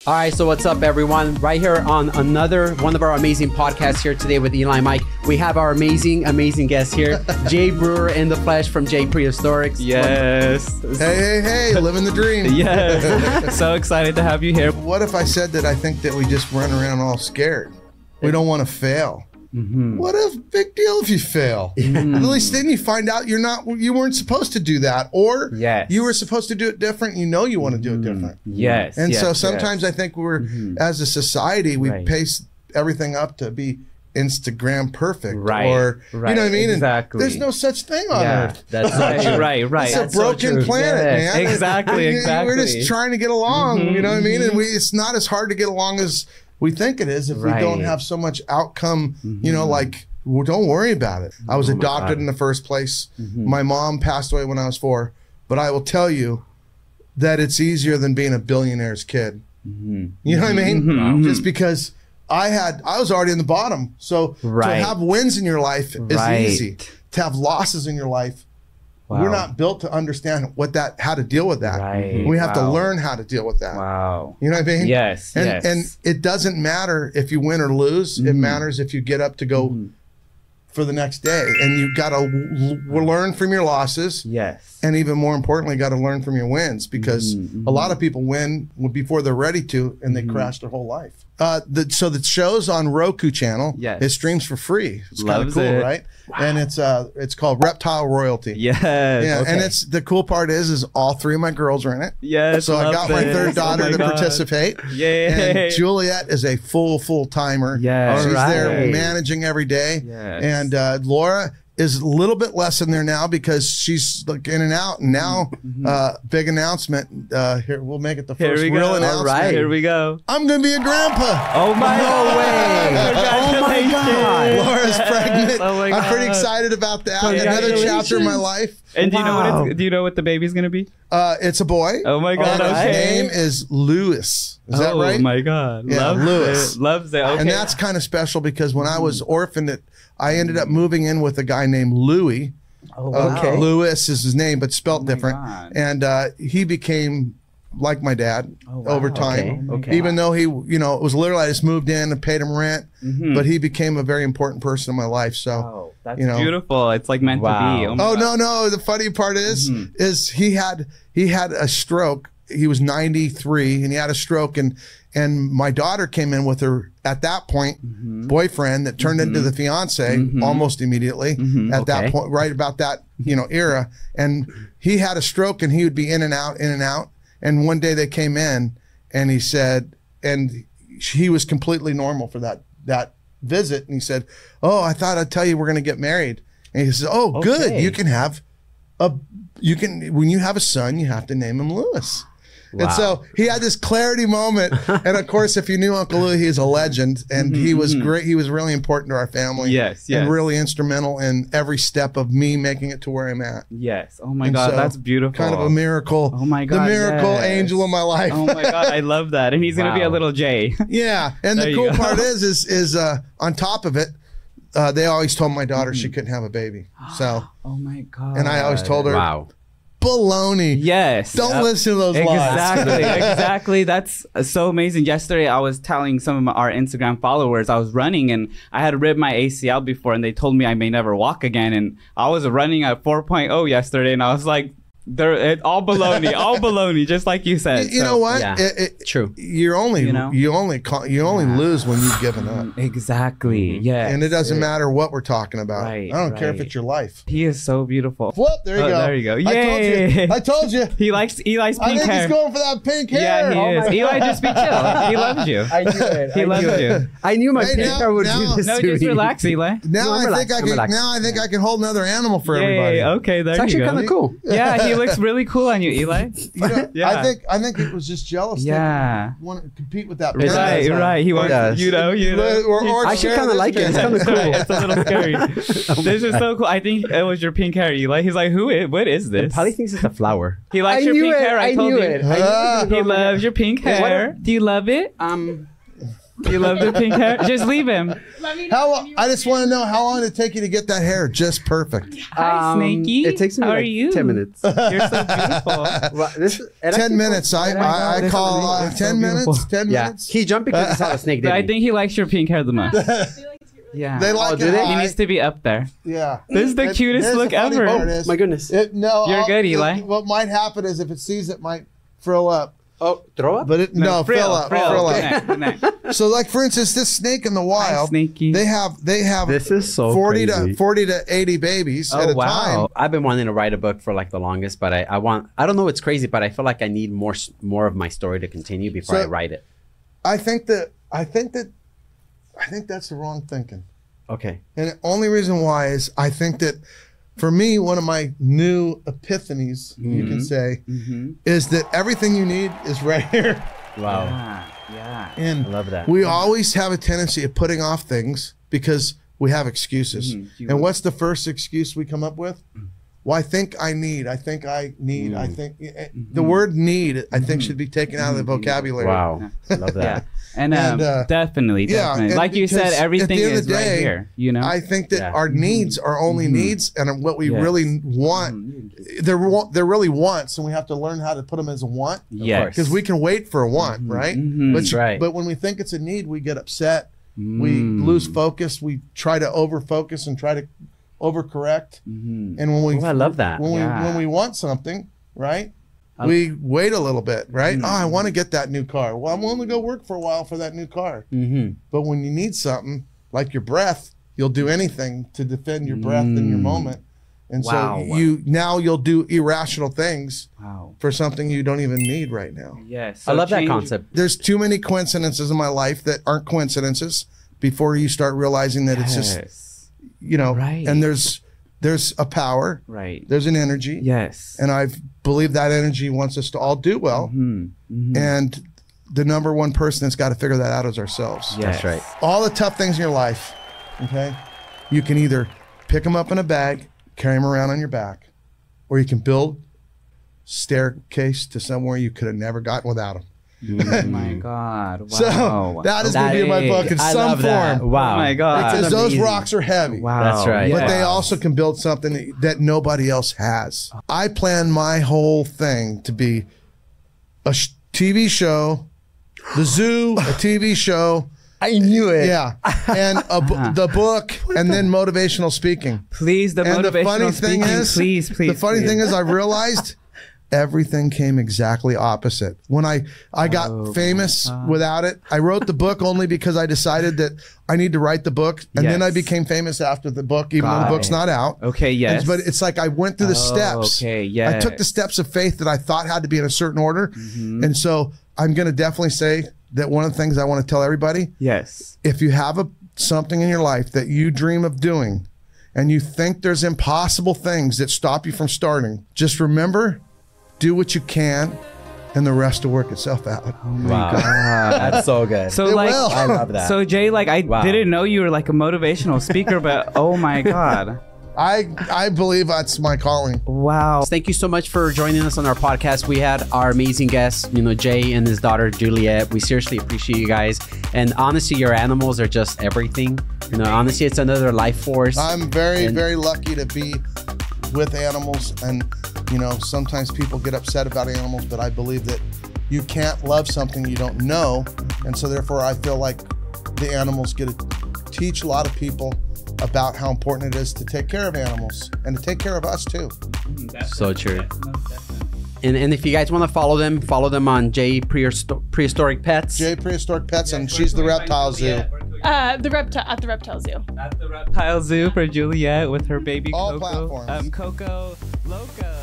All right, so what's up, everyone? Right here on another one of our amazing podcasts here today with Eli and Mike. We have our amazing guest here, Jay Brewer in the flesh from Jay Prehistorics. Yes. Hey, living the dream. Yes. So excited to have you here. What if I said that I think that we just run around all scared? We don't want to fail. Mm-hmm. What a big deal if you fail. Mm-hmm. At least then you find out you weren't supposed to do that, or you were supposed to do it different. You know you want to do it different. Yes. And so sometimes I think we're, as a society, we pace everything up to be Instagram perfect, or you know what I mean? Exactly. And there's no such thing on Earth. That's right. It's a broken planet, man. Exactly. We're just trying to get along. You know what I mean? And it's not as hard to get along as we think it is if we don't have so much outcome, you know, like, well, don't worry about it. I was adopted in the first place. My mom passed away when I was 4, but I will tell you that it's easier than being a billionaire's kid. You know what I mean? Just because I was already in the bottom. So to have wins in your life is easy. To have losses in your life, we're not built to understand how to deal with that. We have to learn how to deal with that. You know what I mean? Yes. And it doesn't matter if you win or lose. It matters if you get up to go for the next day. And you've got to learn from your losses. Yes. And even more importantly, got to learn from your wins, because a lot of people win before they're ready to, and they crash their whole life. So the show's on Roku channel. Yes. It streams for free. It's kind of cool, right? Wow. And it's called Reptile Royalty. Yes. Yeah. Okay. And the cool part is all 3 of my girls are in it. Yes. So I got my 3rd daughter to participate. Yay. And Juliet is a full timer. Yeah. She's there managing every day. Yes. And Laura is a little bit less in there now because she's like in and out. And now, big announcement. Here, we'll make it the first real announcement. All right. Here we go. I'm going to be a grandpa. Oh my way. Oh my God. Laura's pregnant. Oh my God. I'm pretty excited about that. Another chapter in my life. And do you know what the baby's going to be? It's a boy. Oh my God. His name is Lewis. Is that right? Oh my God. Yeah, Lewis. Loves it. Okay. And that's kind of special because when I was orphaned, I ended up moving in with a guy named Louis. Oh, wow. Lewis is his name, but spelled different. God. And he became like my dad over time. Okay. Even though he, you know, it was literally I just moved in and paid him rent, but he became a very important person in my life. So, that's you know, beautiful. It's like meant to be. Oh no. The funny part is he had a stroke. He was 93 and he had a stroke, and my daughter came in with her at that point boyfriend that turned into the fiance almost immediately at that point, right about that, you know, era. And he had a stroke and he would be in and out. And one day they came in and he said, and he was completely normal for that visit. And he said, "Oh, I thought I'd tell you we're going to get married." And he says, "Oh, good. You can have when you have a son, you have to name him Lewis." Wow. And so he had this clarity moment. And of course, if you knew Uncle Louie, he's a legend. And he was great. He was really important to our family. Yes. And really instrumental in every step of me making it to where I'm at. Yes. Oh my God, that's beautiful. Kind of a miracle. Oh my God. The miracle angel of my life. Oh my God, I love that. And he's going to be a little Jay. Yeah. And the cool part is on top of it, they always told my daughter she couldn't have a baby. So. Oh my God. And I always told her, baloney. Yes. Don't listen to those lies. Exactly. That's so amazing. Yesterday, I was telling some of our Instagram followers I was running and I had ripped my ACL before and they told me I may never walk again. And I was running at 4.0 yesterday and I was like, all baloney, just like you said. You know what? Yeah, true. You only lose when you've given up. Exactly. Yeah. And it doesn't matter what we're talking about. Right, I don't care if it's your life. He is so beautiful. Whoop! There you go. There you go. Yay! I told you. He likes Eli's pink hair. I think he's going for that pink hair. Yeah, he is. Eli, just be chill. He loves you. I knew it. He loves you. I knew my pink hair would do this. No, just relax, Eli. Now I think I can hold another animal for everybody. Okay, there you go. It's actually kind of cool. Yeah, he looks really cool on you, Eli. I think it was just jealous. Yeah. Want to compete with that. Right. He wants, or I should kind of like it. It's kind of cool. It's a little scary. This is so cool. I think it was your pink hair, Eli. He's like, what is this? He probably thinks it's a flower. He likes your pink hair. I told you. He loves your pink hair. Do you love it? You love the pink hair? Just leave him. I just want to know how long did it take you to get that hair just perfect. Hi, Snakey. It takes me How like are you? 10 minutes. You're so beautiful. Well, 10 minutes. I call 10 minutes. 10 Yeah, minutes. he jumped because he saw the snake. But I Didn't he? think he likes your pink hair the most. Yeah. They like do it they? He high. needs to be up there. Yeah. This is the cutest Here's look the funny ever. part is, My goodness. no, You're good, Eli. What might happen is if it sees it might frill up. Oh, throw up? But it fill up. Fill up. Good night. So like for instance, this snake in the wild, Snakey. they have This is so 40 crazy. to 40 to 80 babies at a time. I've been wanting to write a book for like the longest, but I don't know, it's crazy, but I feel like I need more of my story to continue before So- I write it. I think that's the wrong thinking. Okay. And the only reason why is I think that for me, one of my new epiphanies, you can say, is that everything you need is right here. Wow. Yeah. And I love that. we always have a tendency of putting off things because we have excuses. And what's the first excuse we come up with? Well, I think I need. I think I need. I think the word need, I think, should be taken out of the vocabulary. Wow. I love that. Yeah. And, definitely. and Like you said, because everything at the end of is the day, right here. You know? I think that our needs are only needs, and what we really want, they're really wants, and we have to learn how to put them as a want. Yes. Because we can wait for a want, right? That's right. But when we think it's a need, we get upset. We lose focus. We try to overfocus and try to overcorrect. And when we, I love that. When we want something, right? We wait a little bit, right? Oh, I want to get that new car. Well, I'm willing to go work for a while for that new car. But when you need something like your breath, you'll do anything to defend your breath in your moment. And so you'll do irrational things for something you don't even need right now. Yes. I love that concept. There's too many coincidences in my life that aren't coincidences before you start realizing that it's just, and there's a power, there's an energy. Yes. And I believe that energy wants us to all do well. And the number one person that's got to figure that out is ourselves. That's right. All the tough things in your life, okay, you can either pick them up in a bag, carry them around on your back, or you can build staircase to somewhere you could have never gotten without them. Oh my God. Wow. So that is going to be in my book in some form. Wow. Oh my God. Because those rocks are heavy. Wow. That's right. But they also can build something that nobody else has. I plan my whole thing to be a TV show, the zoo, a TV show. I knew it. Yeah. And the book, and then motivational speaking. Please, the And motivational the funny speaking, thing is, please. the funny thing is, I realized everything came exactly opposite. When I got famous without it, I wrote the book only because I decided that I need to write the book, and then I became famous after the book, even though the book's not out. Okay, yes. But it's like I went through the steps. Okay, yes. I took the steps of faith that I thought had to be in a certain order, and so I'm going to definitely say that one of the things I want to tell everybody, Yes. if you have something in your life that you dream of doing, and you think there's impossible things that stop you from starting, just remember, do what you can, and the rest will work itself out. Oh my God. That's so good. So It like, will. I love that. So Jay, like I didn't know you were like a motivational speaker, but oh my God. I believe that's my calling. Wow. Thank you so much for joining us on our podcast. We had our amazing guests, Jay and his daughter, Juliet. We seriously appreciate you guys. And honestly, your animals are just everything. Honestly, it's another life force. I'm very lucky to be with animals. And, sometimes people get upset about animals, but I believe that you can't love something you don't know. And so therefore, I feel like the animals get to teach a lot of people about how important it is to take care of animals and to take care of us too. So true. And if you guys want to follow them on Jay Prehistoric Pets. Jay Prehistoric Pets, and she's the reptile zoo. At the reptile zoo. At the reptile zoo for Juliet with her baby All Coco. platforms. Coco Loco.